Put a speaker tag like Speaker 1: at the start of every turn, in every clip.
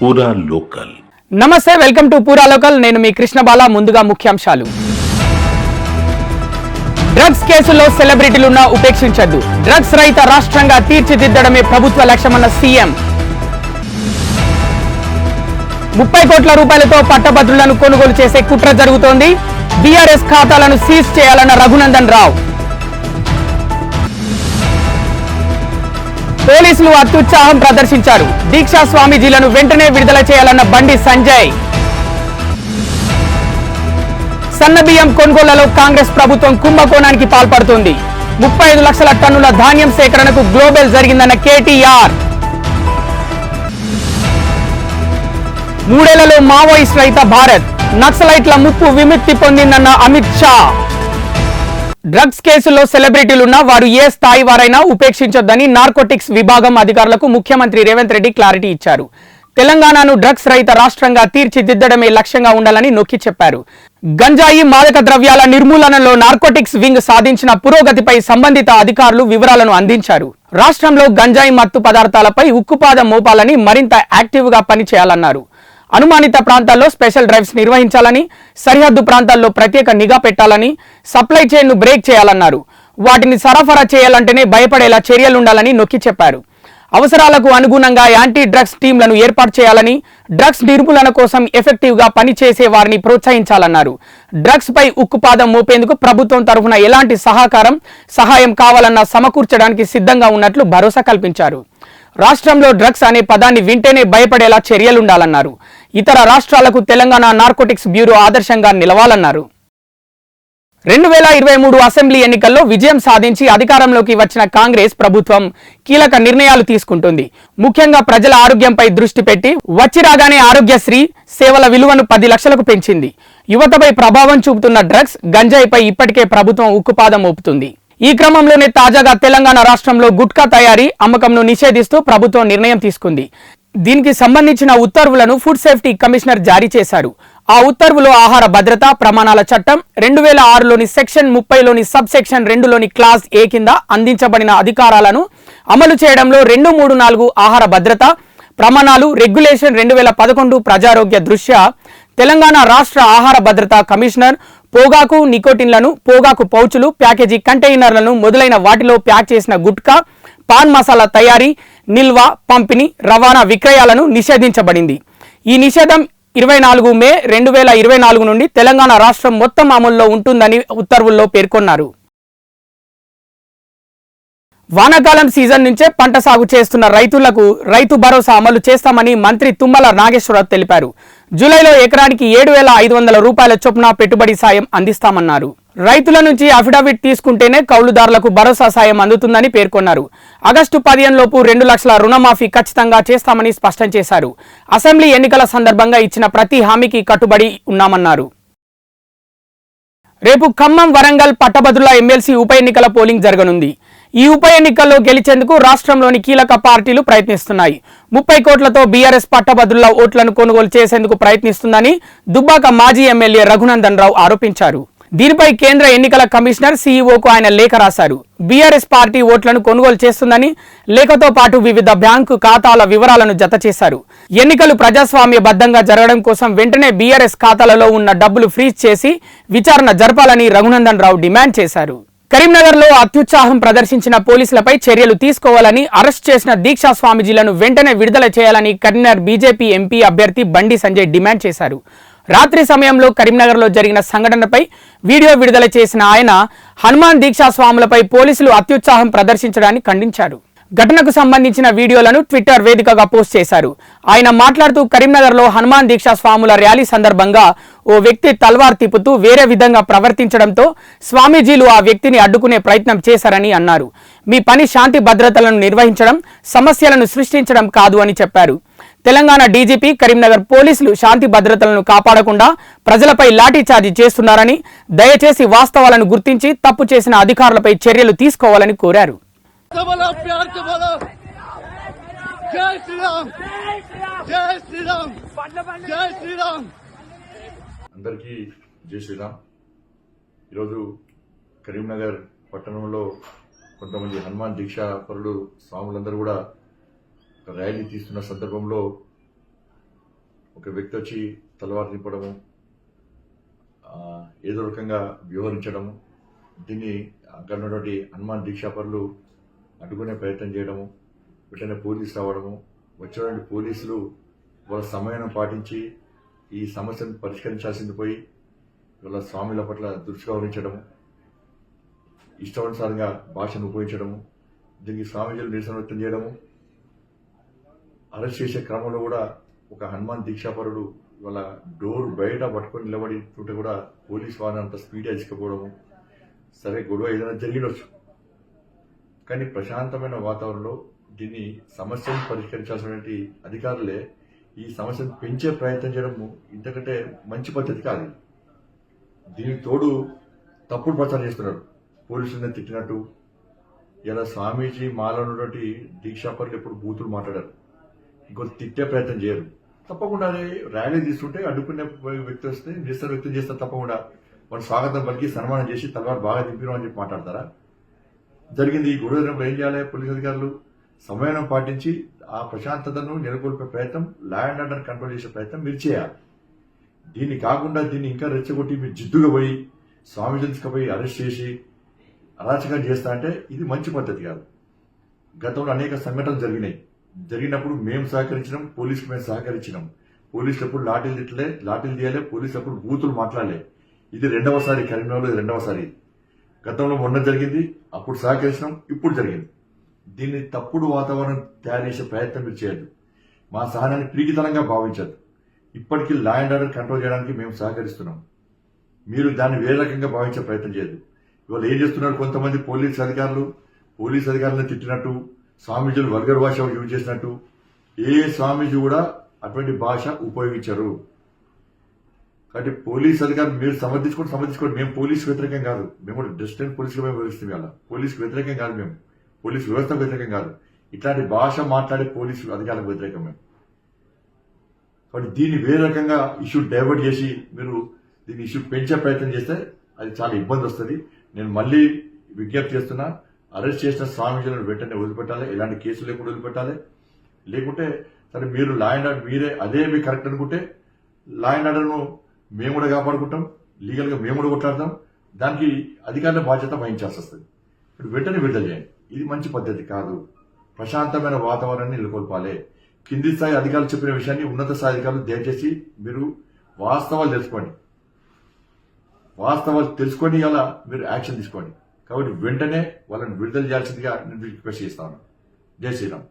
Speaker 1: పూరా లోకల్.
Speaker 2: నమస్తే, welcome to పూరా లోకల్. నేను మీ కృష్ణబాల. ముందుగా ముఖ్యాంశాలు. డ్రగ్స్ కేసులో సెలబ్రిటీలున్నా ఉపేక్షించద్దు. డ్రగ్స్ రహిత రాష్ట్రంగా తీర్చిదిద్దడమే ప్రభుత్వ లక్ష్యమన్న సీఎం. 30 కోట్ల రూపాయలతో పట్టభద్రులను కొనుగోలు చేసే కుట్ర జరుగుతోంది. బీఆర్ఎస్ ఖాతాలను సీజ్ చేయాలన్న రఘునందన్ రావు. పోలీసులు అత్యుత్సాహం ప్రదర్శించారు. దీక్షా స్వామీజీలను వెంటనే విడుదల చేయాలన్న బండి సంజయ్. సన్నబియ్యం కొనుగోళ్లలో కాంగ్రెస్ ప్రభుత్వం కుంభకోణానికి పాల్పడుతోంది. 35 లక్షల టన్నుల ధాన్యం సేకరణకు గ్లోబల్ జరిగిందన్న కేటీఆర్. 3 ఏళ్లలో మావోయిస్ట్ రహిత భారత్, నక్సలైట్ల ముప్పు విముక్తి పొందిందన్న అమిత్ షా. డ్రగ్స్ కేసుల్లో సెలబ్రిటీలున్నా వారు ఏ స్థాయి వారైనా ఉపేక్షించొద్దని నార్కోటిక్స్ విభాగం అధికారులకు ముఖ్యమంత్రి రేవంత్ రెడ్డి క్లారిటీ ఇచ్చారు. తెలంగాణను డ్రగ్స్ రహిత రాష్ట్రంగా తీర్చిదిద్దడమే లక్ష్యంగా ఉండాలని నొక్కి చెప్పారు. గంజాయి, మాదక ద్రవ్యాల నిర్మూలనలో నార్కోటిక్స్ వింగ్ సాధించిన పురోగతిపై సంబంధిత అధికారులు వివరాలను అందించారు. రాష్ట్రంలో గంజాయి మత్తు పదార్థాలపై ఉక్కుపాదం మోపాలని, మరింత యాక్టివ్గా పనిచేయాలన్నారు. అనుమానిత ప్రాంతాల్లో స్పెషల్ డ్రైవ్స్ నిర్వహించాలని, సరిహద్దు ప్రాంతాల్లో ప్రత్యేక నిఘా పెట్టాలని, సప్లై చైన్ను బ్రేక్ చేయాలన్నారు. వాటిని సరఫరా చేయాలంటేనే భయపడేలా చర్యలుండాలని నొక్కి చెప్పారు. అవసరాలకు అనుగుణంగా యాంటీ డ్రగ్స్ టీంలను ఏర్పాటు చేయాలని, డ్రగ్స్ నిర్మూలన కోసం ఎఫెక్టివ్గా పనిచేసే వారిని ప్రోత్సహించాలన్నారు. డ్రగ్స్ పై ఉక్కుపాదం మోపేందుకు ప్రభుత్వం తరఫున ఎలాంటి సహాయం కావాలన్నా సమకూర్చడానికి సిద్ధంగా ఉన్నట్లు భరోసా కల్పించారు. రాష్ట్రంలో డ్రగ్స్ అనే పదాన్ని వింటేనే భయపడేలా చర్యలుండాలన్నారు. ఇతర రాష్ట్రాలకు తెలంగాణ నార్కోటిక్స్ బ్యూరో ఆదర్శంగా నిలవాలన్నారు. 2023 అసెంబ్లీ ఎన్నికల్లో విజయం సాధించి అధికారంలోకి వచ్చిన కాంగ్రెస్ ప్రభుత్వం కీలక నిర్ణయాలు తీసుకుంటుంది. ముఖ్యంగా ప్రజల ఆరోగ్యంపై దృష్టి పెట్టి వచ్చి రాగానే ఆరోగ్యశ్రీ సేవల విలువను 10 లక్షలకు పెంచింది. యువతపై ప్రభావం చూపుతున్న డ్రగ్స్, గంజాయిపై ఇప్పటికే ప్రభుత్వం ఉక్కుపాదం మోపుతుంది. ఈ క్రమంలోనే తాజాగా తెలంగాణ రాష్ట్రంలో గుట్కా తయారీ, అమ్మకంను నిషేధిస్తూ ప్రభుత్వం నిర్ణయం తీసుకుంది. దీనికి సంబంధించిన ఉత్తర్వులను ఫుడ్ సేఫ్టీ కమిషనర్ జారీ చేశారు. ఆ ఉత్తర్వులో ఆహార భద్రతా ప్రమాణాల చట్టం 2006లోని సెక్షన్ 30లోని సబ్ సెక్షన్ 2లోని క్లాస్ ఏ కింద అందించబడిన అధికారాలను అమలు చేయడంలో 234 ఆహార భద్రతా ప్రమాణాలు రెగ్యులేషన్ 2011 ప్రజారోగ్య దృష్ట్యా తెలంగాణ రాష్ట్ర ఆహార భద్రతా కమిషనర్ పొగాకు నికోటిన్లను, పొగాకు పౌచులు, ప్యాకేజీ కంటైనర్లను మొదలైన వాటిలో ప్యాక్ చేసిన గుట్కా, పాన్ మసాలా తయారీ, నిల్వ, పంపిణీ, రవాణా, విక్రయాలను నిషేధించబడింది. ఈ నిషేధం 24 మే 2024 నుండి తెలంగాణ రాష్ట్రం మొత్తం అమల్లో ఉంటుందని ఉత్తర్వుల్లో పేర్కొన్నారు. వానాకాలం సీజన్ నుంచే పంట సాగు చేస్తున్న రైతులకు రైతు భరోసా అమలు చేస్తామని మంత్రి తుమ్మల నాగేశ్వరరావు తెలిపారు. జూలైలో ఎకరానికి 7,500 రూపాయల చొప్పున పెట్టుబడి సాయం అందిస్తామన్నారు. రైతుల నుంచి అఫిడవిట్ తీసుకుంటేనే కౌలుదారులకు భరోసా సాయం అందుతుందని పేర్కొన్నారు. ఆగస్టు 15 లోపు 2 లక్షల రుణమాఫీ ఖచ్చితంగా చేస్తామని స్పష్టం చేశారు. అసెంబ్లీ ఎన్నికల సందర్భంగా ఇచ్చిన ప్రతి హామీకి కట్టుబడి ఉన్నామన్నారు. రేపు ఖమ్మం, వరంగల్ పట్టభద్రుల ఎమ్మెల్సీ ఉప ఎన్నికల పోలింగ్ జరగనుంది. ఈ ఉప ఎన్నికల్లో గెలిచేందుకు రాష్ట్రంలోని కీలక పార్టీలు ప్రయత్నిస్తున్నాయి. 30 కోట్లతో బీఆర్ఎస్ పట్టభద్రుల ఓట్లను కొనుగోలు చేసేందుకు ప్రయత్నిస్తుందని దుబ్బాక మాజీ ఎమ్మెల్యే రఘునందన్ రావు ఆరోపించారు. దీనిపై కేంద్ర ఎన్నికల కమిషనర్ సీఈఓకు ఆయన లేఖ రాశారు. బీఆర్ఎస్ పార్టీ ఓట్లను కొనుగోలు చేస్తుందని, లేఖతో పాటు వివిధ బ్యాంకు ఖాతాల వివరాలను జత చేశారు. ఎన్నికలు ప్రజాస్వామ్యబద్ధంగా జరగడం కోసం వెంటనే బీఆర్ఎస్ ఖాతాలలో ఉన్న డబ్బులు ఫ్రీజ్ చేసి విచారణ జరపాలని రఘునందన్ రావు డిమాండ్ చేశారు. కరీంనగర్లో అత్యుత్సాహం ప్రదర్శించిన పోలీసులపై చర్యలు తీసుకోవాలని, అరెస్ట్ చేసిన దీక్షా స్వామీజీలను వెంటనే విడుదల చేయాలని కరీంనగర్ బీజేపీ ఎంపీ అభ్యర్థి బండి సంజయ్ డిమాండ్ చేశారు. రాత్రి సమయంలో కరీంనగర్లో జరిగిన సంఘటనపై వీడియో విడుదల చేసిన ఆయన హనుమాన్ దీక్షా స్వాములపై పోలీసులు అత్యుత్సాహం ప్రదర్శించడాన్ని ఖండించారు. ఘటనకు సంబంధించిన వీడియోలను ట్విట్టర్ వేదికగా పోస్ట్ చేశారు. ఆయన మాట్లాడుతూ కరీంనగర్లో హనుమాన్ దీక్షా స్వాముల ర్యాలీ సందర్భంగా ఓ వ్యక్తి తల్వార్ తిప్పుతూ వేరే విధంగా ప్రవర్తించడంతో స్వామీజీలు ఆ వ్యక్తిని అడ్డుకునే ప్రయత్నం చేశారని అన్నారు. మీ పని శాంతి భద్రతలను నిర్వహించడం, సమస్యలను సృష్టించడం కాదు అని చెప్పారు. తెలంగాణ డీజీపీ, కరీంనగర్ పోలీసులు శాంతి భద్రతలను కాపాడకుండా ప్రజలపై లాఠీచార్జీ చేస్తున్నారని, దయచేసి వాస్తవాలను గుర్తించి తప్పు చేసిన అధికారులపై చర్యలు తీసుకోవాలని కోరారు.
Speaker 3: అందరికీ జై శ్రీరామ్. ఈరోజు కరీంనగర్ పట్టణంలో కొంతమంది హనుమాన్ దీక్షా పరులు స్వాములందరూ కూడా ర్యాలీ తీస్తున్న సందర్భంలో ఒక వ్యక్తి వచ్చి తలవారు నింపడము, ఏదో రకంగా వ్యవహరించడము, దీన్ని అక్కడ ఉన్నటువంటి హనుమాన్ దీక్షాపరులు అడ్డుకునే ప్రయత్నం చేయడము, వెంటనే పోలీసు రావడము, వచ్చినటువంటి పోలీసులు వాళ్ళ సమయాన్ని పాటించి ఈ సమస్యను పరిష్కరించాల్సింది పోయి వాళ్ళ స్వామిల పట్ల దృష్టి గౌరవించడము, ఇష్టానుసారంగా భాషను ఉపయోగించడము, దీనికి స్వామీజీలు నిరసన వ్యక్తం చేయడము, అరెస్ట్ చేసే క్రమంలో కూడా ఒక హనుమాన్ దీక్షాపరుడు వాళ్ళ డోర్ బయట పట్టుకొని నిలబడి ఉంటే కూడా పోలీస్ వారిని అంత స్పీడ్ తీసుకుపోవడము. సరే, గొడవ ఏదైనా జరిగినవచ్చు, కానీ ప్రశాంతమైన వాతావరణంలో దీన్ని సమస్యను పరిష్కరించాల్సినటువంటి అధికారులే ఈ సమస్యను పెంచే ప్రయత్నం చేయడము ఇంతకంటే మంచి పద్ధతి కాదు. దీనికి తోడు తప్పుడు ప్రచారం చేస్తున్నారు, పోలీసులను తిట్టినట్టు. ఇలా స్వామీజీ మాలో ఉన్నటువంటి దీక్షాపరులు ఎప్పుడు బూతులు మాట్లాడారు, ఇంకొక తిట్టే ప్రయత్నం చేయరు. తప్పకుండా ర్యాలీ తీసుకుంటే అడ్డుకునే వ్యక్తి వస్తే నిరసన వ్యక్తం చేస్తారు, తప్పకుండా వాళ్ళు స్వాగతం పలికి సన్మానం చేసి తలవారు బాగా దింపినాం అని చెప్పి మాట్లాడతారా? జరిగింది ఈ గొడవ జరిగినప్పుడు ఏం చేయాలి? పోలీస్ అధికారులు సమయం పాటించి ఆ ప్రశాంతతను నెలకొల్పే ప్రయత్నం, లా అండ్ ఆర్డర్ కంట్రోల్ చేసే ప్రయత్నం మీరు చేయాలి. దీన్ని కాకుండా దీన్ని ఇంకా రెచ్చగొట్టి మీరు జిద్దుగా పోయి స్వామీజీని తీసుకుపోయి అరెస్ట్ చేసి అరాచకం చేస్తా అంటే ఇది మంచి పద్ధతి కాదు. గతంలో అనేక సంఘటనలు జరిగినప్పుడు మేము సహకరించినాం, పోలీసులు మేము సహకరించినాం. పోలీసులు ఎప్పుడు లాఠీలు తీయాలి, పోలీసులు ఎప్పుడు బూతులు మాట్లాడలే. ఇది రెండవసారి, కరీంనగర్లో ఇది రెండవసారి. గతంలో మొన్న జరిగింది, అప్పుడు సహకరించినాం, ఇప్పుడు జరిగింది. దీన్ని తప్పుడు వాతావరణం తయారు చేసే ప్రయత్నం మీరు చేయద్దు, మా సహనాన్ని పిరికితనంగా భావించద్దు. ఇప్పటికీ లా అండ్ ఆర్డర్ కంట్రోల్ చేయడానికి మేము సహకరిస్తున్నాం, మీరు దాన్ని వేరే రకంగా భావించే ప్రయత్నం చేయద్దు. ఇవాళ ఏం చేస్తున్నారు కొంతమంది పోలీస్ అధికారులను తిట్టినట్టు, స్వామీజీలు వల్గర్ భాష యూజ్ చేసినట్టు. ఏ స్వామీజీ కూడా అటువంటి భాష ఉపయోగించరు. కాబట్టి పోలీస్ అధికారులు మీరు సమర్థించుకోండి. మేము పోలీసు వ్యతిరేకం కాదు, మేము కూడా డిస్టెంట్ పోలీసుగా మేము వివరిస్తాం. ఇవాళ పోలీసు వ్యతిరేకం కాదు, మేము పోలీసు వ్యవస్థ వ్యతిరేకం కాదు, ఇట్లాంటి భాష మాట్లాడే పోలీసు అధికారులకు వ్యతిరేకం మేము. కాబట్టి దీన్ని వేరే రకంగా ఇష్యూ డైవర్ట్ చేసి మీరు దీన్ని ఇష్యూ పెంచే ప్రయత్నం చేస్తే అది చాలా ఇబ్బంది వస్తుంది. నేను మళ్ళీ విజ్ఞప్తి చేస్తున్నా, అరెస్ట్ చేసిన స్వామీజీలను వెంటనే వదిలిపెట్టాలి, ఎలాంటి కేసులు లేకుండా వదిలిపెట్టాలి. లేకుంటే సరే, మీరు లా అండ్ ఆర్డర్ మీరే అదే మీకు కరెక్ట్ అనుకుంటే లా అండ్ ఆర్డర్ను మేము కూడా కాపాడుకుంటాం, లీగల్గా మేము కూడా కొట్లాడతాం. దానికి అధికారుల బాధ్యత వహించాల్సి వస్తుంది. ఇప్పుడు వెంటనే విడుదల చేయండి, ఇది మంచి పద్ధతి కాదు. ప్రశాంతమైన వాతావరణాన్ని నెలకొల్పాలి. కింది స్థాయి అధికారులు చెప్పిన విషయాన్ని ఉన్నత స్థాయి అధికారులు దయచేసి మీరు వాస్తవాలు తెలుసుకొని అలా మీరు యాక్షన్ తీసుకోండి. కాబట్టి వెంటనే వాళ్ళని విడుదల చేయాల్సిందిగా నేను రిక్వెస్ట్ చేస్తాను. జై శ్రీరామ్.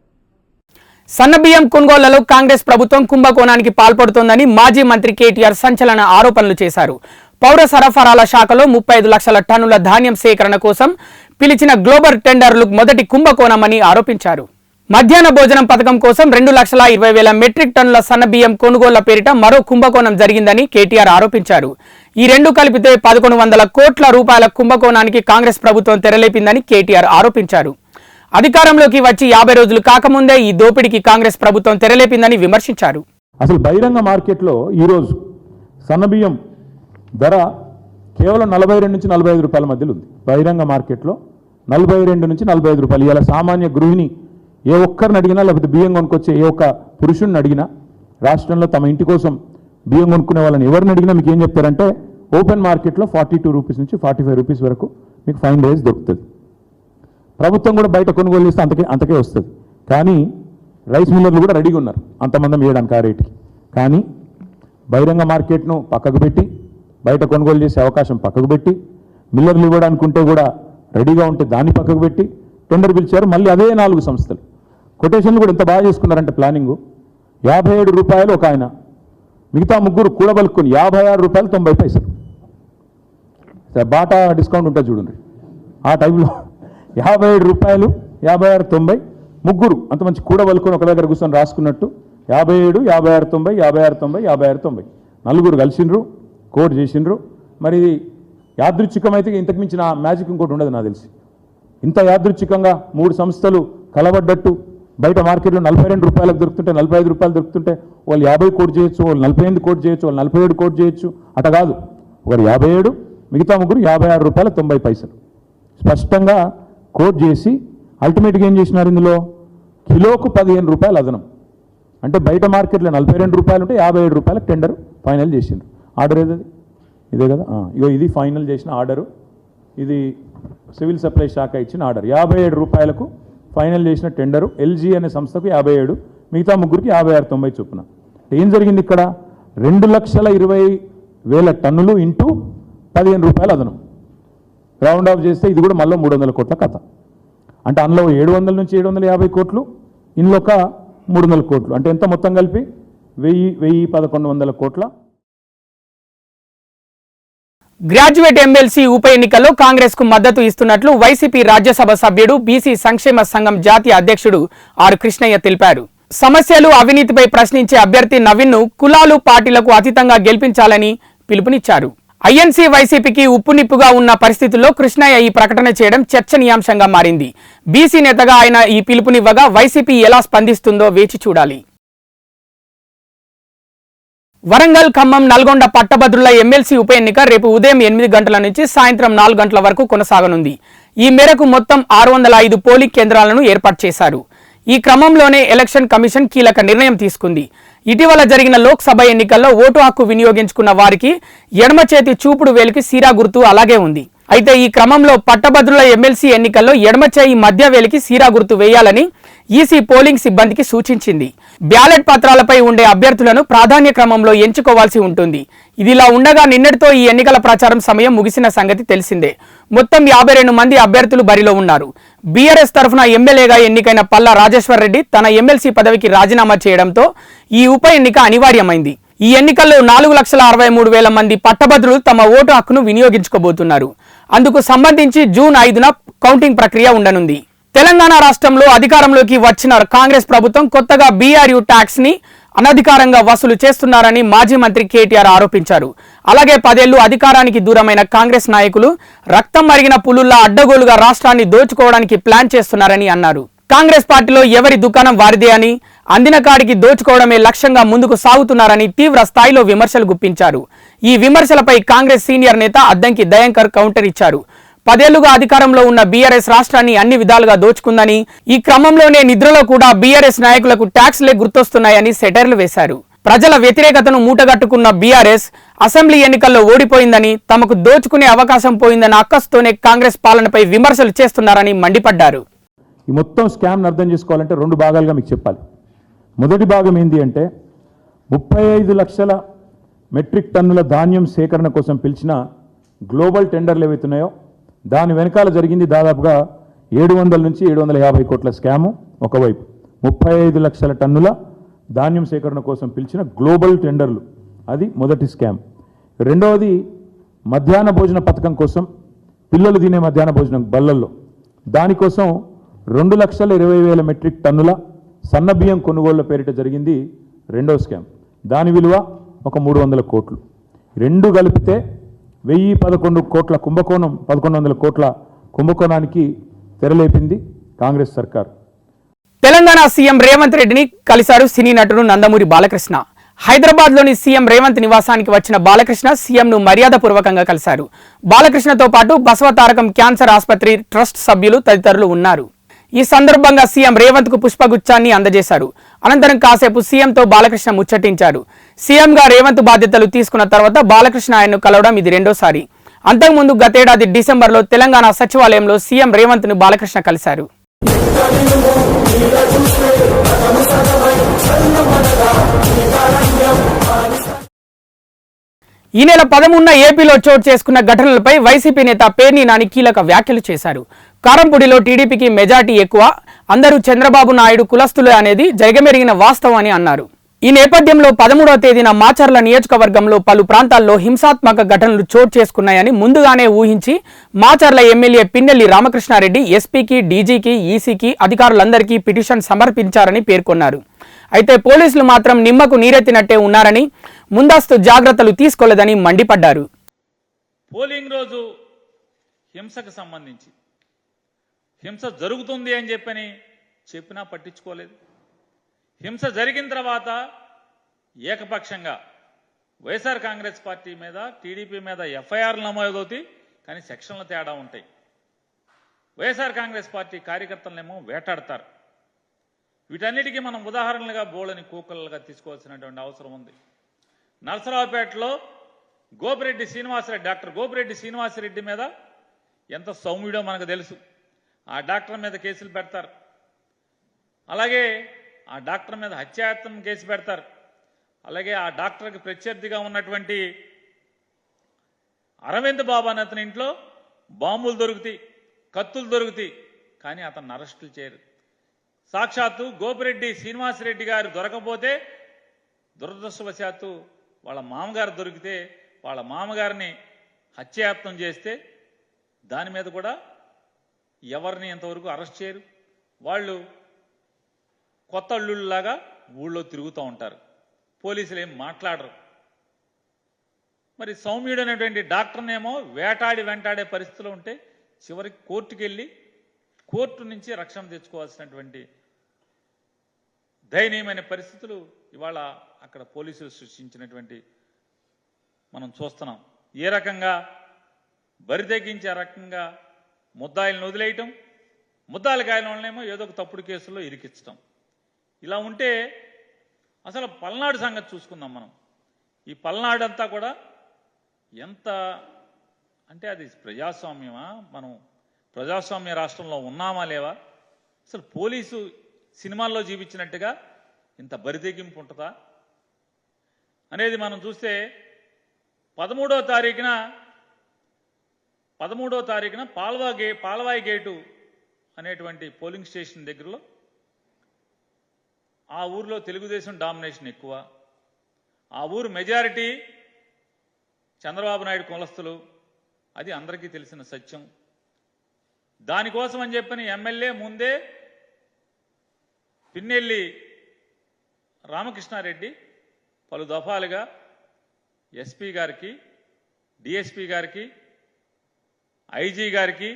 Speaker 2: సన్నబియ్యం కొనుగోళ్లలో కాంగ్రెస్ ప్రభుత్వం కుంభకోణానికి పాల్పడుతోందని మాజీ మంత్రి కేటీఆర్ సంచలన ఆరోపణలు చేశారు. పౌర సరఫరాల శాఖలో 35 లక్షల టన్నుల ధాన్యం సేకరణ కోసం పిలిచిన గ్లోబల్ టెండర్లు మొదటి కుంభకోణమని ఆరోపించారు. మధ్యాహ్న భోజనం పథకం కోసం 2,20,000 మెట్రిక్ టన్నుల సన్నబియ్యం కొనుగోళ్ల పేరిట మరో కుంభకోణం జరిగిందని కేటీఆర్ ఆరోపించారు. ఈ రెండు కలిపితే 1,100 కోట్ల రూపాయల కుంభకోణానికి కాంగ్రెస్ ప్రభుత్వం తెరలేపిందని కేటీఆర్ ఆరోపించారు. అధికారంలోకి వచ్చి 50 రోజులు కాకముందే ఈ దోపిడీకి కాంగ్రెస్ ప్రభుత్వం తెరలేపిందని విమర్శించారు.
Speaker 1: అసలు బహిరంగ మార్కెట్లో ఈరోజు సన్నబియ్యం ధర కేవలం 42 నుంచి 45 రూపాయల మధ్యలో ఉంది. బహిరంగ మార్కెట్లో 42 నుంచి 45 రూపాయలు. ఇలా సామాన్య గృహిణి ఏ ఒక్కరిని అడిగినా, లేకపోతే బియ్యం కొనుక్కొచ్చే ఏ ఒక్క పురుషుడిని అడిగినా, రాష్ట్రంలో తమ ఇంటి కోసం బియ్యం కొనుక్కునే వాళ్ళని ఎవరిని అడిగినా మీకు ఏం చెప్తారంటే ఓపెన్ మార్కెట్లో 42 రూపీస్ నుంచి 45 రూపీస్ వరకు మీకు ఫైన్ రైస్ దొరుకుతుంది. ప్రభుత్వం కూడా బయట కొనుగోలు చేస్తే అంతకే వస్తుంది. కానీ రైస్ మిల్లర్లు కూడా రెడీగా ఉన్నారు అంతమందం వేయడానికి ఆ రేటుకి. కానీ బహిరంగ మార్కెట్ను పక్కకు పెట్టి, బయట కొనుగోలు చేసే అవకాశం పక్కకు పెట్టి, మిల్లర్లు ఇవ్వడానికి ఉంటే కూడా రెడీగా ఉంటే దాన్ని పక్కకు పెట్టి టెండర్ పిలిచారు. మళ్ళీ అదే 4 సంస్థలు కొటేషన్లు కూడా ఎంత బాగా చేసుకున్నారంటే ప్లానింగు 57 రూపాయలు ఒక ఆయన, మిగతా ముగ్గురు కూడబలుక్కుని 56 రూపాయలు 90 పైసలు. బాటా డిస్కౌంట్ ఉంటుంది చూడండి, ఆ టైంలో 57 రూపాయలు 56, 90 ముగ్గురు అంత మంచి కూడబలుకొని ఒక దగ్గర కూర్చొని రాసుకున్నట్టు 57, 56, 90, 56, 90, 56, 90 నలుగురు కలిసిండ్రు, కోడ్ చేసిండ్రు. మరి యాదృచ్ఛికమైతే ఇంతకు మించిన మ్యాజిక్ ఇంకోటి ఉండదు నాకు తెలిసి. ఇంత యాదృచ్ఛికంగా 3 సంస్థలు కలబడ్డట్టు బయట మార్కెట్లో 42 రూపాయలకు దొరుకుతుంటే, 45 రూపాయలు దొరుకుతుంటే వాళ్ళు 50 కోట్ చేయొచ్చు, వాళ్ళు 48 కోట్ చేయొచ్చు, వాళ్ళు 47 కోట్ చేయొచ్చు. అట కాదు, ఒకరు 57, మిగతా ముగ్గురు 56 రూపాయల 90 పైసలు స్పష్టంగా కోట్ చేసి అల్టిమేట్గా ఏం చేసినారు, ఇందులో కిలోకు 15 రూపాయలు అదనం. అంటే బయట మార్కెట్లో 42 రూపాయలు ఉంటే 57 రూపాయలకు టెండర్ ఫైనల్ చేసిండ్రు. ఆర్డర్ ఏదది ఇదే కదా. ఇగో ఇది ఫైనల్ చేసిన ఆర్డరు. ఇది సివిల్ సప్లై శాఖ ఇచ్చిన ఆర్డర్. 57 రూపాయలకు ఫైనల్ చేసిన టెండరు. ఎల్జీ అనే సంస్థకు 57, మిగతా ముగ్గురికి 56.90 చొప్పున. ఏం జరిగింది ఇక్కడ? 2,20,000 టన్నులు ఇంటూ 15 రూపాయలు అదనం. రౌండ్ ఆఫ్ చేస్తే ఇది కూడా మళ్ళీ 300 కోట్ల కథ. అంటే అందులో 700 నుంచి 750 కోట్లు, ఇందులో ఒక 300 కోట్లు. అంటే ఎంత మొత్తం కలిపి 1,100 కోట్ల.
Speaker 2: గ్రాడ్యుయేట్ ఎమ్మెల్సీ ఉప ఎన్నికల్లో కాంగ్రెస్ కు మద్దతు ఇస్తున్నట్లు వైసీపీ రాజ్యసభ సభ్యుడు బీసీ సంక్షేమ సంఘం జాతీయ అధ్యక్షుడు ఆర్ కృష్ణయ్య తెలిపారు. సమస్యలు అవినీతిపై ప్రశ్నించే అభ్యర్థి నవీన్ ను కులాలు పార్టీలకు అతీతంగా గెలిపించాలని పిలుపునిచ్చారు. ఐఎన్సీ వైసీపీకి ఉప్పునిప్పుగా ఉన్న పరిస్థితుల్లో కృష్ణయ్య ఈ ప్రకటన చేయడం చర్చనీయాంశంగా మారింది. బీసీ నేతగా ఆయన ఈ పిలుపునివ్వగా వైసీపీ ఎలా స్పందిస్తుందో వేచి చూడాలి. వరంగల్, ఖమ్మం, నల్గొండ పట్టభద్రుల ఎమ్మెల్సీ ఉప ఎన్నిక రేపు ఉదయం 8 గంటల నుంచి సాయంత్రం 4 గంటల వరకు కొనసాగనుంది. ఈ మేరకు మొత్తం 605 పోలింగ్ కేంద్రాలను ఏర్పాటు చేశారు. ఈ క్రమంలోనే ఎలక్షన్ కమిషన్ కీలక నిర్ణయం తీసుకుంది. ఇటీవల జరిగిన లోక్సభ ఎన్నికల్లో ఓటు హక్కు వినియోగించుకున్న వారికి ఎడమ చేతి చూపుడు వేలికి సీరా గుర్తు అలాగే ఉంది. అయితే ఈ క్రమంలో పట్టభద్రుల ఎమ్మెల్సీ ఎన్నికల్లో ఎడమ చేయి మధ్య వేలికి సీరా గుర్తు వేయాలని ఈసీ పోలింగ్ సిబ్బందికి సూచించింది. బ్యాలెట్ పత్రాలపై ఉండే అభ్యర్థులను ప్రాధాన్య క్రమంలో ఎంచుకోవాల్సి ఉంటుంది. ఇదిలా ఉండగా నిన్నటితో ఈ ఎన్నికల ప్రచారం సమయం ముగిసిన సంగతి తెలిసిందే. మొత్తం 52 మంది అభ్యర్థులు బరిలో ఉన్నారు. బీఆర్ఎస్ తరఫున ఎమ్మెల్యేగా ఎన్నికైన పల్లా రాజేశ్వర్ రెడ్డి తన ఎమ్మెల్సీ పదవికి రాజీనామా చేయడంతో ఈ ఉప ఎన్నిక అనివార్యమైంది. ఈ ఎన్నికల్లో 4,63,000 మంది పట్టభద్రులు తమ ఓటు హక్కును వినియోగించుకోబోతున్నారు. అందుకు సంబంధించి జూన్ 5న కౌంటింగ్ ప్రక్రియ ఉండనుంది. తెలంగాణ రాష్ట్రంలో అధికారంలోకి వచ్చిన కాంగ్రెస్ ప్రభుత్వం కొత్తగా బీఆర్యూ ట్యాక్స్ ని అనధికారంగా వసూలు చేస్తున్నారని మాజీ మంత్రి కేటీఆర్ ఆరోపించారు. అలాగే 10 ఏళ్లు అధికారానికి దూరమైన కాంగ్రెస్ నాయకులు రక్తం మరిగిన పులుల్లా అడ్డగోలుగా రాష్ట్రాన్ని దోచుకోవడానికి ప్లాన్ చేస్తున్నారని అన్నారు. కాంగ్రెస్ పార్టీలో ఎవరి దుకాణం వారిదే అని, అందిన కాడికి దోచుకోవడమే లక్ష్యంగా ముందుకు సాగుతున్నారని తీవ్ర స్థాయిలో విమర్శలు గుప్పించారు. ఈ విమర్శలపై కాంగ్రెస్ సీనియర్ నేత అద్దంకి దయాంకర్ కౌంటర్ ఇచ్చారు. 10 ఏళ్లుగా అధికారంలో ఉన్న బీఆర్ఎస్ రాష్ట్రాన్ని అన్ని విధాలుగా దోచుకుందని, ఈ క్రమంలోనే నిద్రలో కూడా బీఆర్ఎస్ నాయకులకు ట్యాక్స్లే గుర్తొస్తున్నాయని సెటైర్లు వేశారు. ప్రజల వ్యతిరేకతను మూటగట్టుకున్న బీఆర్ఎస్ అసెంబ్లీ ఎన్నికల్లో ఓడిపోయిందని, తమకు దోచుకునే అవకాశం పోయిందన్న అక్కసుతోనే కాంగ్రెస్ పాలనపై విమర్శలు చేస్తున్నారని మండిపడ్డారు.
Speaker 1: ఈ మొత్తం స్కామ్ను అర్థం చేసుకోవాలంటే 2 భాగాలుగా మీకు చెప్పాలి. మొదటి భాగం ఏంటి అంటే 35 లక్షల మెట్రిక్ టన్నుల ధాన్యం సేకరణ కోసం పిలిచిన గ్లోబల్ టెండర్లు ఏవైతున్నాయో దాని వెనకాల జరిగింది దాదాపుగా 700 నుంచి 750 కోట్ల స్కాము. ఒకవైపు 35 లక్షల టన్నుల ధాన్యం సేకరణ కోసం పిలిచిన గ్లోబల్ టెండర్లు, అది మొదటి స్కామ్. రెండవది మధ్యాహ్న భోజన పథకం కోసం, పిల్లలు తినే మధ్యాహ్న భోజనం బల్లల్లో, దానికోసం 2,20,000 మెట్రిక్ టన్నుల సన్న బియ్యం కొనుగోళ్ల పేరిట జరిగింది రెండో స్కామ్. దాని విలువ ఒక 300 కోట్లు. రెండు కలిపితే 1,011 కోట్ల కుంభకోణం, 1,100 కోట్ల కుంభకోణానికి తెరలేపింది కాంగ్రెస్ సర్కార్.
Speaker 2: తెలంగాణ సీఎం రేవంత్ రెడ్డిని కలిశారు సినీ నటుడు నందమూరి బాలకృష్ణ. హైదరాబాద్లోని సీఎం రేవంత్ నివాసానికి వచ్చిన బాలకృష్ణ సీఎంను మర్యాదపూర్వకంగా కలిశారు. బాలకృష్ణతో పాటు బసవతారకం క్యాన్సర్ ఆసుపత్రి ట్రస్ట్ సభ్యులు తదితరులు ఉన్నారు. ఈ సందర్భంగా సీఎం రేవంత్ కు పుష్పగుచ్చాన్ని అందజేశారు. అనంతరం కాసేపు సీఎంతో బాలకృష్ణ ముచ్చటించారు. సీఎంగా రేవంత్ బాధ్యతలు తీసుకున్న తర్వాత బాలకృష్ణ ఆయన్ను కలవడం ఇది రెండోసారి. అంతకుముందు గతేడాది డిసెంబర్లో తెలంగాణ సచివాలయంలో సీఎం రేవంత్ ను బాలకృష్ణ కలిశారు. ఈ నెల 13న ఏపీలో చోటు చేసుకున్న ఘటనలపై వైసీపీ నేత పేర్ని నాని కీలక వ్యాఖ్యలు చేశారు. కారంపూడిలో టీడీపీకి మెజార్టీ ఎక్కువ, అందరూ చంద్రబాబు నాయుడు కులస్తులే అనేది జరగమెరిగిన వాస్తవం అని అన్నారు. ఈ నేపథ్యంలో 13వ తేదీన మాచర్ల నియోజకవర్గంలో పలు ప్రాంతాల్లో హింసాత్మక ఘటనలు చోటు చేసుకున్నాయని ముందుగానే ఊహించి మాచర్ల ఎమ్మెల్యే పిన్నెల్లి రామకృష్ణారెడ్డి ఎస్పీకి, డీజీకి, ఈసీకి అధికారులందరికీ పిటిషన్ సమర్పించారని పేర్కొన్నారు. అయితే పోలీసులు మాత్రం నిమ్మకు నీరెత్తినట్టే ఉన్నారని, ముందస్తు జాగ్రత్తలు తీసుకోలేదని మండిపడ్డారు.
Speaker 4: పోలింగ్ రోజు హింసకు సంబంధించి హింస జరుగుతుంది అని చెప్పినా పట్టించుకోలేదు. హింస జరిగిన తర్వాత ఏకపక్షంగా వైఎస్ఆర్ కాంగ్రెస్ పార్టీ మీద, టీడీపీ మీద ఎఫ్ఐఆర్లు నమోదవుతాయి, కానీ సెక్షన్ల తేడా ఉంటాయి. వైఎస్ఆర్ కాంగ్రెస్ పార్టీ కార్యకర్తలనేమో వేటాడతారు. వీటన్నిటికీ మనం ఉదాహరణలుగా బోళ్ళని కూకలుగా తీసుకోవాల్సినటువంటి అవసరం ఉంది. నరసరావుపేటలో గోపిరెడ్డి శ్రీనివాసరెడ్డి, డాక్టర్ గోపిరెడ్డి శ్రీనివాసరెడ్డి మీద ఎంత సౌమ్యుడో మనకు తెలుసు. ఆ డాక్టర్ మీద కేసులు పెడతారు. అలాగే ఆ డాక్టర్ మీద హత్యాయత్నం కేసు పెడతారు. అలాగే ఆ డాక్టర్కి ప్రత్యర్థిగా ఉన్నటువంటి అరవింద్ బాబు అనే అతని ఇంట్లో బాంబులు దొరుకుతాయి, కత్తులు దొరుకుతాయి, కానీ అతన్ని అరెస్టులు చేయరు. సాక్షాత్తు గోపిరెడ్డి శ్రీనివాసరెడ్డి గారు దొరకపోతే దురదృష్టవశాత్తు వాళ్ళ మామగారు దొరికితే వాళ్ళ మామగారిని హత్యాయత్నం చేస్తే దాని మీద కూడా ఎవరిని ఎంతవరకు అరెస్ట్ చేయరు. వాళ్ళు కొత్త అల్లుళ్ళలాగా ఊళ్ళో తిరుగుతూ ఉంటారు. పోలీసులు ఏం మాట్లాడరు. మరి సౌమ్యుడు అనేటువంటి డాక్టర్నేమో వెంటాడే పరిస్థితిలో ఉంటే చివరికి కోర్టుకు వెళ్ళి కోర్టు నుంచి రక్షణ తెచ్చుకోవాల్సినటువంటి దయనీయమైన పరిస్థితులు ఇవాళ అక్కడ పోలీసులు సృష్టించినటువంటి మనం చూస్తున్నాం. ఏ రకంగా బరితెగించే రకంగా ముద్దాయిలను వదిలేయటం, ముద్దాయిల కాయలనేమో ఏదో ఒక తప్పుడు కేసుల్లో ఇరికించటం. ఇలా ఉంటే అసలు పల్నాడు సంగతి చూసుకుందాం మనం. ఈ పల్నాడు అంతా కూడా ఎంత అంటే అది ప్రజాస్వామ్యమా, మనం ప్రజాస్వామ్య రాష్ట్రంలో ఉన్నామా లేవా? అసలు పోలీసు సినిమాల్లో చూపించినట్టుగా ఇంత బరితెగింపు ఉంటుందా అనేది మనం చూస్తే 13వ తారీఖున పాల్వాయి గేటు అనేటువంటి పోలింగ్ స్టేషన్ దగ్గరలో ఆ ఊర్లో తెలుగుదేశం డామినేషన్ ఎక్కువ. ఆ ఊరు మెజారిటీ చంద్రబాబు నాయుడు కులస్తులు, అది అందరికీ తెలిసిన సత్యం. దానికోసం అని చెప్పని ఎమ్మెల్యే ముందే పిన్నెల్లి రామకృష్ణారెడ్డి పలు దఫాలుగా ఎస్పీ గారికి, డిఎస్పీ గారికి, ఐజీ గారికి,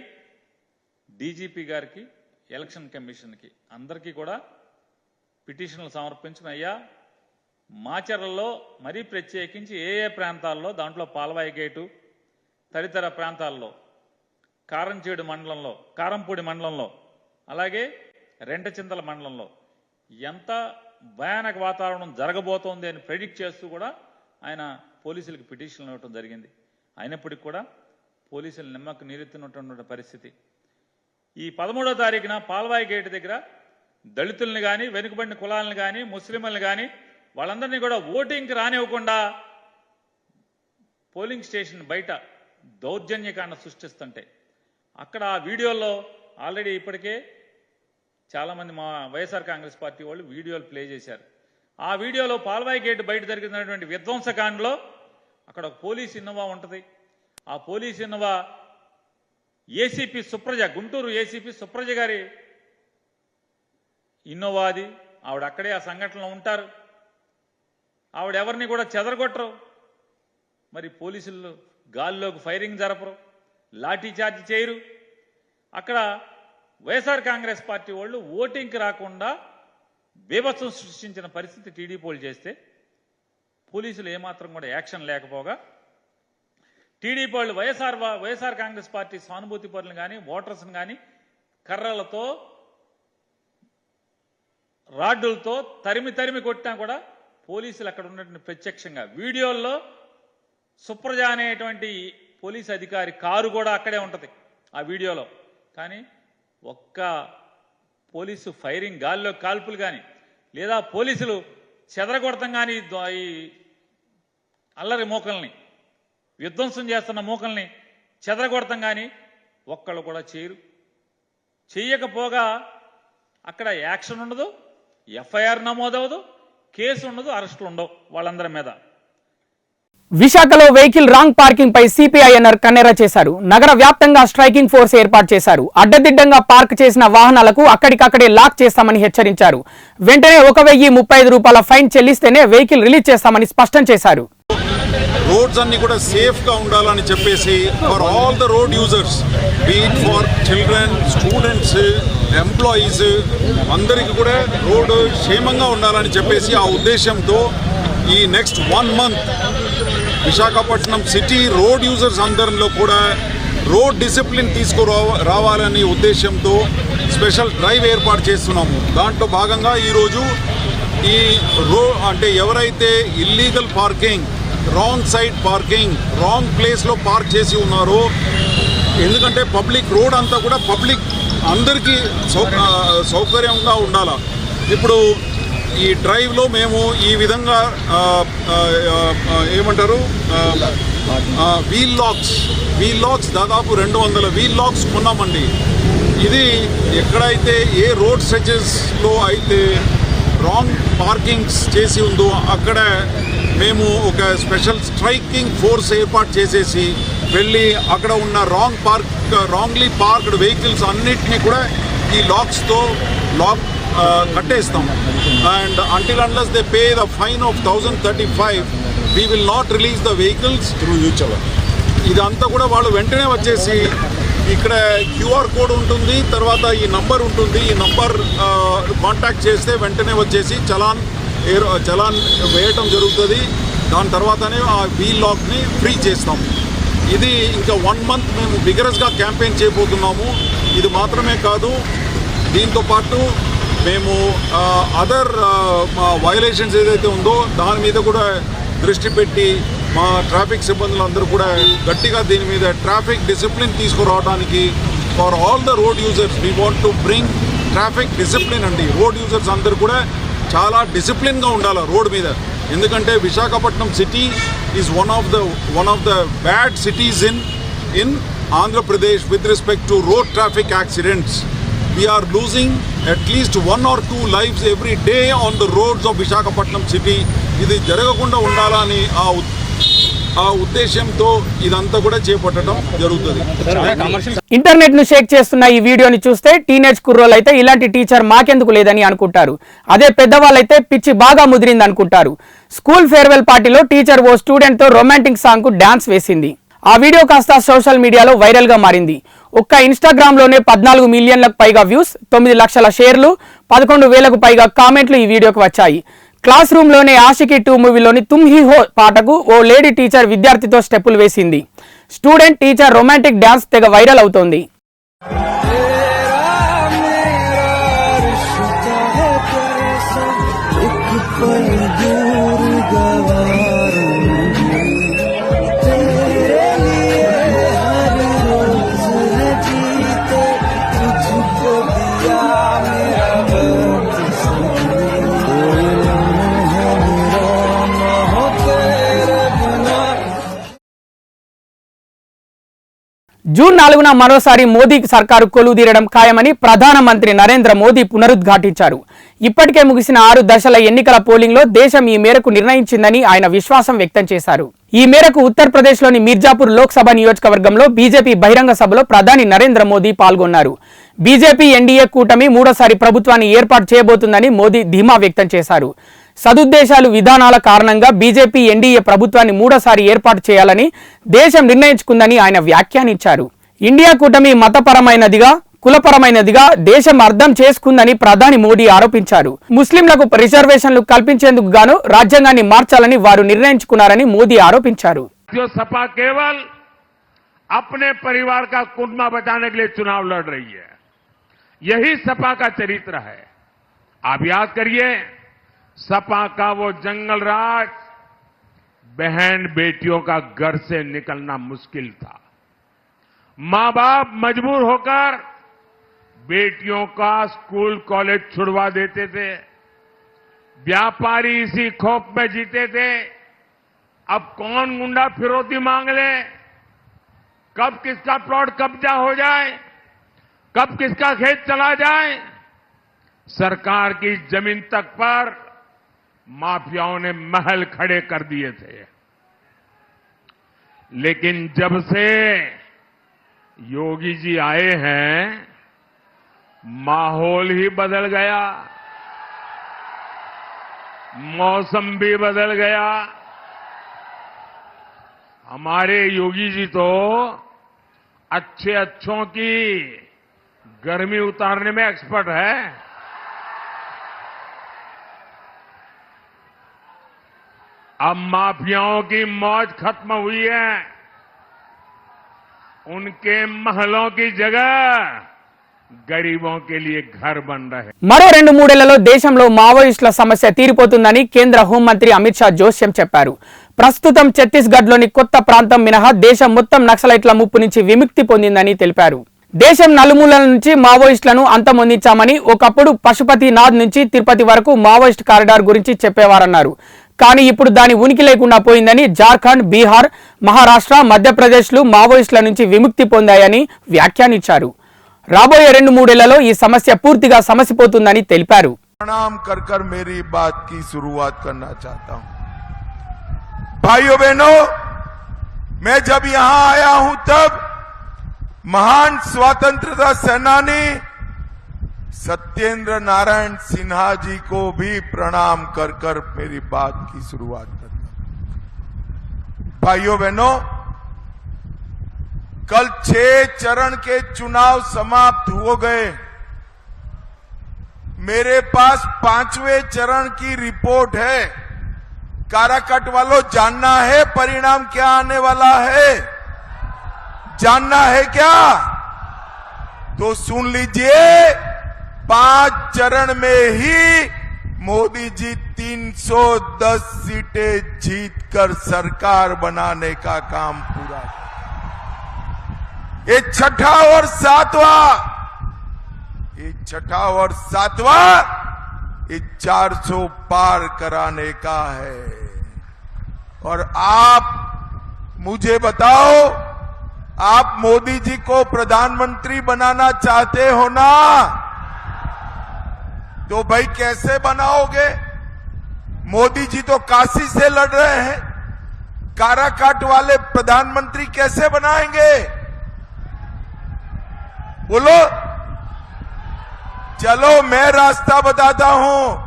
Speaker 4: డీజీపీ గారికి, ఎలక్షన్ కమిషన్కి అందరికీ కూడా పిటిషన్లు సమర్పించిన, అయ్యా మాచర్లలో మరీ ప్రత్యేకించి ఏ ప్రాంతాల్లో, దాంట్లో పాల్వాయి గేటు తదితర ప్రాంతాల్లో, కారంపూడి మండలంలో, అలాగే రెంటచింతల మండలంలో ఎంత భయానక వాతావరణం జరగబోతోంది అని ప్రెడిక్ట్ చేస్తూ కూడా ఆయన పోలీసులకు పిటిషన్లు ఇవ్వడం జరిగింది. అయినప్పటికీ కూడా పోలీసులు నిమ్మకు నీరెత్తినటువంటి పరిస్థితి. ఈ 13వ తారీఖున పాల్వాయి గేటు దగ్గర దళితుల్ని కానీ, వెనుకబడిన కులాలను కానీ, ముస్లింలను కానీ వాళ్ళందరినీ కూడా ఓటింగ్కి రానివ్వకుండా పోలింగ్ స్టేషన్ బయట దౌర్జన్యకాండ సృష్టిస్తుంటే అక్కడ ఆ వీడియోల్లో ఆల్రెడీ ఇప్పటికే చాలామంది మా వైఎస్ఆర్ కాంగ్రెస్ పార్టీ వాళ్ళు వీడియోలు ప్లే చేశారు. ఆ వీడియోలో పాల్వాయి గేటు బయట జరిగినటువంటి విధ్వంసకాండలో అక్కడ ఒక పోలీస్ ఇన్నోవా ఉంటుంది. ఆ police Innova ACP Supraja, Guntur ACP Supraja గారి ఇన్నోవా అది. ఆవిడ అక్కడే ఆ సంఘటనలో ఉంటారు. ఆవిడ ఎవరిని కూడా చెదరగొట్టరు. మరి పోలీసులు గాల్లోకి ఫైరింగ్ జరపరు, లాఠీ చార్జ్ చేయరు. అక్కడ వైఎస్ఆర్ కాంగ్రెస్ పార్టీ వాళ్ళు ఓటింగ్కి రాకుండా బీభత్సం సృష్టించిన పరిస్థితి టీడీపీ వాళ్ళు చేస్తే పోలీసులు ఏమాత్రం కూడా యాక్షన్ లేకపోగా టీడీపీ వాళ్ళు వైఎస్ఆర్ కాంగ్రెస్ పార్టీ సానుభూతి పరులను కానీ, ఓటర్స్ని కానీ కర్రలతో, రాడ్డులతో తరిమి కొట్టినా కూడా పోలీసులు అక్కడ ఉన్నటువంటి ప్రత్యక్షంగా వీడియోల్లో సుప్రజ అనేటువంటి పోలీస్ అధికారి కారు కూడా అక్కడే ఉంటుంది ఆ వీడియోలో. కానీ ఒక్క పోలీసు ఫైరింగ్, గాల్లో కాల్పులు కానీ, లేదా పోలీసులు చెదరగొడతాం కానీ ఈ అల్లరి మూకల్ని, విధ్వంసం చేస్తున్న మూకల్ని చెదరగొడతాం కానీ ఒక్కళ్ళు కూడా చేయకపోగా అక్కడ యాక్షన్ ఉండదు, ఎఫ్ఐఆర్ నమోదవదు, కేసు ఉండదు, అరెస్టులు ఉండవు వాళ్ళందరి మీద.
Speaker 2: విశాఖలో వెహికల్ రాంగ్ పార్కింగ్ పై సిపిఐఎన్ఆర్ కన్నెర చేశారు. నగర వ్యాప్తంగా స్ట్రైకింగ్ ఫోర్స్ ఏర్పాటు చేశారు. అడ్డదిడ్డంగా పార్క్ చేసిన వాహనాలకు అక్కడికక్కడే లాక్ చేస్తామని హెచ్చరించారు. వెంటనే 1035 రూపాయల ఫైన్ చెల్లిస్తేనే వెహికల్ రిలీజ్ చేస్తామని స్పష్టం చేశారు.
Speaker 5: రోడ్స్ అన్ని కూడా సేఫ్ గా ఉండాలని చెప్పేసి for all the road users, beat for children, students, employees అందరికీ కూడా రోడ్ క్షేమంగా ఉండాలని చెప్పేసి ఆ ఉద్దేశంతో ఈ next 1 month Visakhapatnam city road users అందరిలో కూడా రోడ్ డిసిప్లిన్ రావాలనే ఉద్దేశంతో స్పెషల్ డ్రైవ్ ఏర్పాటు చేస్తున్నాము. దాంట్లో భాగంగా ఈరోజు ఈ అంటే ఎవరైతే illegal parking, wrong side parking, wrong ప్లేస్లో పార్క్ చేసి ఉన్నారో, ఎందుకంటే పబ్లిక్ రోడ్ అంతా కూడా పబ్లిక్ అందరికీ సౌకర్యంగా ఉండాలి. ఇప్పుడు ఈ డ్రైవ్లో మేము ఈ విధంగా ఏమంటారు వీల్ లాక్స్ దాదాపు 200 వీల్ లాక్స్ కొన్నామండి. ఇది ఎక్కడైతే ఏ రోడ్ స్ట్రెచెస్లో అయితే రాంగ్ పార్కింగ్స్ చేసి ఉందో అక్కడ మేము ఒక స్పెషల్ స్ట్రైకింగ్ ఫోర్స్ ఏర్పాటు చేసేసి వెళ్ళి అక్కడ ఉన్న రాంగ్లీ పార్క్డ్ వెహికల్స్ అన్నిటినీ కూడా ఈ లాక్స్తో కట్టేస్తాం. And until unless they pay the fine of 1035, we will not release the vehicles through Uchala. ఇదంతా కూడా వాళ్ళు వెంటనే వచ్చేసి ఇక్కడ క్యూఆర్ కోడ్ ఉంటుంది, తర్వాత ఈ నంబర్ ఉంటుంది, ఈ నంబర్ కాంటాక్ట్ చేస్తే వెంటనే వచ్చేసి చలాన్ వేయటం జరుగుతుంది. దాని తర్వాతనే ఆ వీల్ లాక్ని ఫ్రీ చేస్తాము. ఇది ఇంకా 1 month మేము విగరస్గా క్యాంపెయిన్ చేయబోతున్నాము. ఇది మాత్రమే కాదు, దీంతో పాటు మేము అదర్ వయలేషన్స్ ఏదైతే ఉందో దాని మీద కూడా దృష్టి పెట్టి మా ట్రాఫిక్ సిబ్బందులందరూ కూడా గట్టిగా దీని మీద ట్రాఫిక్ డిసిప్లిన్ తీసుకురావడానికి for all the road users we want to bring traffic discipline అండి. రోడ్ యూజర్స్ అందరూ కూడా చాలా డిసిప్లిన్గా ఉండాలి రోడ్ మీద. ఎందుకంటే Visakhapatnam city is one of the bad cities in Andhra Pradesh with respect to road traffic accidents. We are losing at least 1 or 2 lives every day on the roads of Visakhapatnam city. ఇది జరగకుండా ఉండాలని ఆ ఉద్దేశంతో ఇదంతా కూడా చేపట్టడం జరుగుతుంది.
Speaker 2: ఇంటర్నెట్ ను షేక్ చేస్తున్న ఈ వీడియోని చూస్తే టీనేజ్ కుర్రోళ్ళు అయితే ఇలాంటి టీచర్ మాకెందుకు లేదని అనుకుంటారు. అదే పెద్దవాళ్ళైతే పిచ్చి బాగా ముదిరింది అనుకుంటారు. స్కూల్ ఫేర్వెల్ పార్టీలో టీచర్ ఓ స్టూడెంట్ తో రొమాంటిక్ సాంగ్ కు డాన్స్ వేసింది. ఆ వీడియో కాస్త సోషల్ మీడియాలో వైరల్ గా మారింది. ఒక్క ఇన్స్టాగ్రామ్ లోనే 14 మిలియన్లకు పైగా వ్యూస్, 9 లక్షల షేర్లు, 11,000కు పైగా కామెంట్లు ఈ వీడియోకి వచ్చాయి. క్లాస్ రూమ్ లోనే ఆషికీ 2 మూవీలోని తుమ్ హీ హో పాటకు ఓ లేడీ టీచర్ విద్యార్థితో స్టెప్పులు వేసింది. స్టూడెంట్ టీచర్ రొమాంటిక్ డాన్స్ తెగ వైరల్ అవుతోంది. జూన్ 4న మరోసారి మోదీ సర్కారు కొలువుదీరడం ఖాయమని ప్రధానమంత్రి నరేంద్ర మోదీ పునరుద్ఘాటించారు. ఇప్పటికే ముగిసిన 6 దశల ఎన్నికల పోలింగ్లో దేశం ఈ మేరకు నిర్ణయించిందని ఆయన విశ్వాసం వ్యక్తం చేశారు. ఈ మేరకు ఉత్తరప్రదేశ్లోని మీర్జాపూర్ లోక్సభ నియోజకవర్గంలో బీజేపీ బహిరంగ సభలో ప్రధాని నరేంద్ర మోదీ పాల్గొన్నారు. బీజేపీ ఎన్డీఏ కూటమి మూడోసారి ప్రభుత్వాన్ని ఏర్పాటు చేయబోతుందని మోదీ ధీమా వ్యక్తం చేశారు. సదుద్దేశాలు విధానాల కారణంగా బీజేపీ ఎన్డీఏ ప్రభుత్వాన్ని మూడోసారి ఏర్పాటు చేయాలని దేశం నిర్ణయించుకుందని ఆయన వ్యాఖ్యానించారు. ఇండియా కూటమి మతపరమైనదిగా, కులపరమైనదిగా దేశం అర్థం చేసుకుందని ప్రధాని మోదీ ఆరోపించారు. ముస్లింలకు రిజర్వేషన్లు కల్పించేందుకు గాను రాజ్యాంగాన్ని మార్చాలని వారు నిర్ణయించుకున్నారని మోదీ ఆరోపించారు.
Speaker 6: सपा केवल अपने परिवार का कुटुंबा बचाने के लिए चुनाव लड़ रही है. यही सपा का चरित्र है. आप याद करिए, सपा का वो जंगल राज, बहन बेटियों का घर से निकलना मुश्किल था. मां बाप मजबूर होकर बेटियों का स्कूल कॉलेज छुड़वा देते थे. व्यापारी इसी खौफ में जीते थे, अब कौन गुंडा फिरौती मांग ले, कब किसका प्लॉट कब्जा हो जाए, कब किसका खेत चला जाए. सरकार की जमीन तक पर माफियाओं ने महल खड़े कर दिए थे. लेकिन जब से योगी जी आए हैं, माहौल ही बदल गया, मौसम भी बदल गया. हमारे योगी जी तो अच्छों की गर्मी उतारने में एक्सपर्ट है. अब माफियाओं की मौज खत्म हुई है. उनके महलों की जगह गरीबों के लिए घर बन रहे।
Speaker 2: మరో 2-3 ఏళ్లలో దేశంలో మావోయిస్టుల సమస్య తీరిపోతుందని కేంద్ర హోంమంత్రి అమిత్ షా జోస్యం చెప్పారు. ప్రస్తుతం ఛత్తీస్గఢ్లోని కొత్త ప్రాంతం మినహా దేశం మొత్తం నక్సలైట్ల ముప్పు నుంచి విముక్తి పొందిందని తెలిపారు. దేశం నలుమూలల నుంచి మావోయిస్టులను అంతమొందించామని, ఒకప్పుడు పశుపతినాథ్ నుంచి తిరుపతి వరకు మావోయిస్ట్ కారిడార్ గురించి చెప్పేవారన్నారు. కానీ ఇప్పుడు దాని ఉనికి లేకుండా పోయిందని, జార్ఖండ్, బీహార్, మహారాష్ట్ర, మధ్యప్రదేశ్లు మావోయిస్టుల నుంచి విముక్తి పొందాయని వ్యాఖ్యానించారు. రాబోయే 2-3 ఏళ్లలో ఈ సమస్య పూర్తిగా సమసిపోతుందని తెలిపారు.
Speaker 7: प्रणाम कर कर मेरी बात की शुरुआत करना चाहता हूं। भाइयों बहनों, मैं जब यहां आया हूं तब महान स्वतंत्रता सेनानी सत्येंद्र नारायण सिन्हा जी को भी प्रणाम कर कर मेरी बात की शुरुआत करता हूं। भाइयों बहनों, कल 6 चरण के चुनाव समाप्त हो गए। मेरे पास 5वें चरण की रिपोर्ट है। काराकाट वालों, जानना है परिणाम क्या आने वाला है? जानना है क्या? तो सुन लीजिए, 5 चरण में ही मोदी जी 310 सीटें जीतकर सरकार बनाने का काम पूरा। ये छठा और सातवां, ये 400 पार कराने का है। और आप मुझे बताओ, आप मोदी जी को प्रधानमंत्री बनाना चाहते हो ना? तो भाई कैसे बनाओगे? मोदी जी तो काशी से लड़ रहे हैं, काराकाट वाले प्रधानमंत्री कैसे बनाएंगे? बोलो। चलो मैं रास्ता बताता हूं।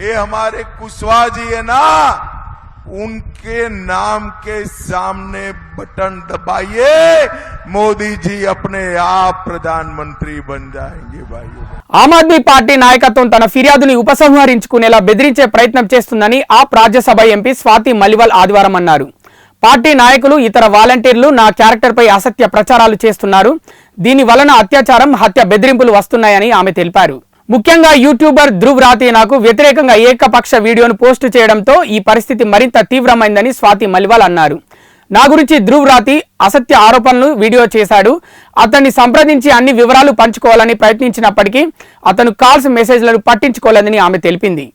Speaker 7: ये हमारे कुशवाहा जी है ना, उनके नाम के सामने बटन दबाइए, मोदी जी अपने आप प्रधानमंत्री बन जाएंगे। भाइयों,
Speaker 2: ఆమ్ ఆద్మీ పార్టీ నాయకత్వం తన ఫిర్యాదుని ఉపసంహరించుకునేలా బెదిరించే ప్రయత్నం చేస్తుందని ఆప్ రాజ్యసభ ఎంపీ స్వాతి మలివాల్ ఆదివారం అన్నారు. పార్టీ నాయకులు, ఇతర వాలంటీర్లు నా క్యారెక్టర్పై అసత్య ప్రచారాలు చేస్తున్నారు. దీని వలన అత్యాచారం, హత్య, బెదిరింపులు వస్తున్నాయని ఆమె తెలిపారు. ముఖ్యంగా యూట్యూబర్ ధ్రువ్ రాతీనాకు వ్యతిరేకంగా ఏకపక్ష వీడియోను పోస్టు చేయడంతో ఈ పరిస్థితి మరింత తీవ్రమైందని స్వాతి మలివాల్ అన్నారు. నా గురించి ధ్రువ్ రాతి అసత్య ఆరోపణలు వీడియో చేశాడు. అతన్ని సంప్రదించి అన్ని వివరాలు పంచుకోవాలని ప్రయత్నించినప్పటికీ అతను కాల్స్, మెసేజ్లను పట్టించుకోలేదని ఆమె తెలిపింది.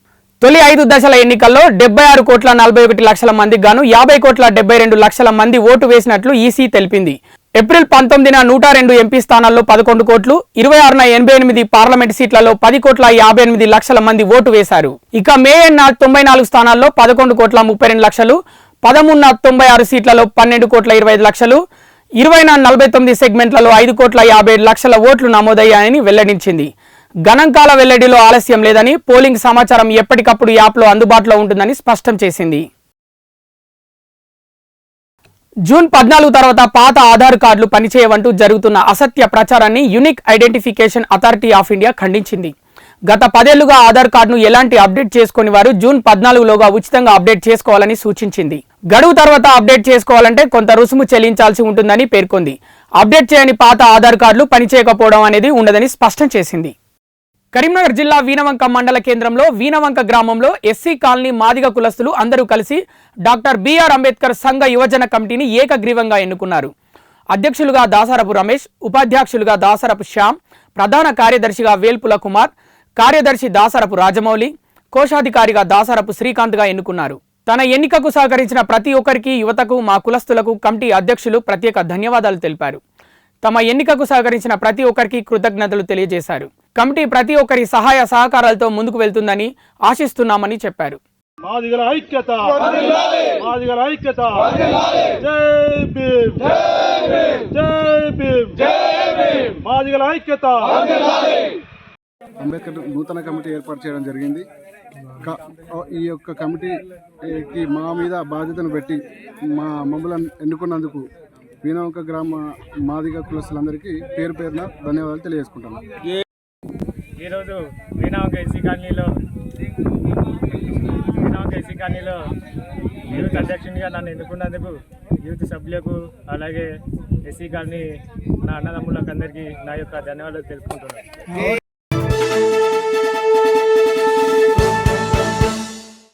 Speaker 2: తొలి 5 దశల ఎన్నికల్లో 76,41,00,000 మందికి గాను 50,72,00,000 మంది ఓటు వేసినట్లు ఈసీ తెలిపింది. ఏప్రిల్ 19న 102 ఎంపీ స్థానాల్లో 11 కోట్లు, 26న 88 పార్లమెంట్ సీట్లలో 10,58,00,000 మంది ఓటు వేశారు. ఇక మే 94 స్థానాల్లో 11,32,00,000, 13న 96 సీట్లలో 12,25,00,000, 20న 49 సెగ్మెంట్లలో 5,57,00,000 ఓట్లు నమోదయ్యాయని వెల్లడించింది. గణాంకాల వెల్లడిలో ఆలస్యం లేదని, పోలింగ్ సమాచారం ఎప్పటికప్పుడు యాప్లో అందుబాటులో ఉంటుందని స్పష్టం చేసింది. జూన్ 14 తర్వాత పాత ఆధార్ కార్డులు పనిచేయవంటూ జరుగుతున్న అసత్య ప్రచారాన్ని unique identification authority of India ఖండించింది. గత 10 ఏళ్లుగా ఆధార్ కార్డును ఎలాంటి అప్డేట్ చేసుకుని వారు జూన్ 14లోగా ఉచితంగా అప్డేట్ చేసుకోవాలని సూచించింది. గడువు తర్వాత అప్డేట్ చేసుకోవాలంటే కొంత రుసుము చెల్లించాల్సి ఉంటుందని పేర్కొంది. అప్డేట్ చేయని పాత ఆధార్ కార్డులు పనిచేయకపోవడం అనేది ఉండదని స్పష్టం చేసింది. కరీంనగర్ జిల్లా వీణవంక మండల కేంద్రంలో వీణవంక గ్రామంలో ఎస్సీ కాలనీ మాదిగ కులస్తులు అందరూ కలిసి డాక్టర్ బిఆర్ అంబేద్కర్ సంఘ యువజన కమిటీని ఏకగ్రీవంగా ఎన్నుకున్నారు. అధ్యక్షులుగా దాసరపు రమేష్, ఉపాధ్యక్షులుగా దాసరపు శ్యామ్, ప్రధాన కార్యదర్శిగా వేల్పుల కుమార్, కార్యదర్శి దాసరపు రాజమౌళి, కోశాధికారిగా దాసరపు శ్రీకాంత్గా ఎన్నుకున్నారు. తన ఎన్నికకు సహకరించిన ప్రతి ఒక్కరికి, యువతకు, మా కులస్తులకు కమిటీ అధ్యక్షులు ప్రత్యేక ధన్యవాదాలు తెలిపారు. తమ ఎన్నికకు సహకరించిన ప్రతి ఒక్కరికి కృతజ్ఞతలు తెలియజేశారు. కమిటీ ప్రతి ఒక్కరి సహాయ సహకారాలతో ముందుకు వెళ్తుందని ఆశిస్తున్నామని చెప్పారు.
Speaker 8: మాదిగల ఐక్యత, మాదిగల ఐక్యత, జై భీమ్, జై భీమ్, మాదిగల ఐక్యత.
Speaker 9: అంబేద్కర్ నూతన కమిటీ ఏర్పాటు చేయడం జరిగింది. ఈ యొక్క కమిటీకి మా మీద బాధ్యతను పెట్టి మమ్మల్ని ఎన్నుకున్నందుకు వీణవంక గ్రామ మాదిగ కులస్తులందరికీ పేరు పేరున ధన్యవాదాలు తెలియజేసుకుంటున్నాను.
Speaker 8: ఈరోజు వీణవంక ఎస్సీ కాలనీలో యూత్ అధ్యక్షునిగా నన్ను ఎన్నుకున్నందుకు యూత్ సభ్యులకు, అలాగే ఎస్సీ కాలనీ నా అన్నదమ్ములకు అందరికీ నా యొక్క ధన్యవాదాలు తెలుపుకుంటున్నాను.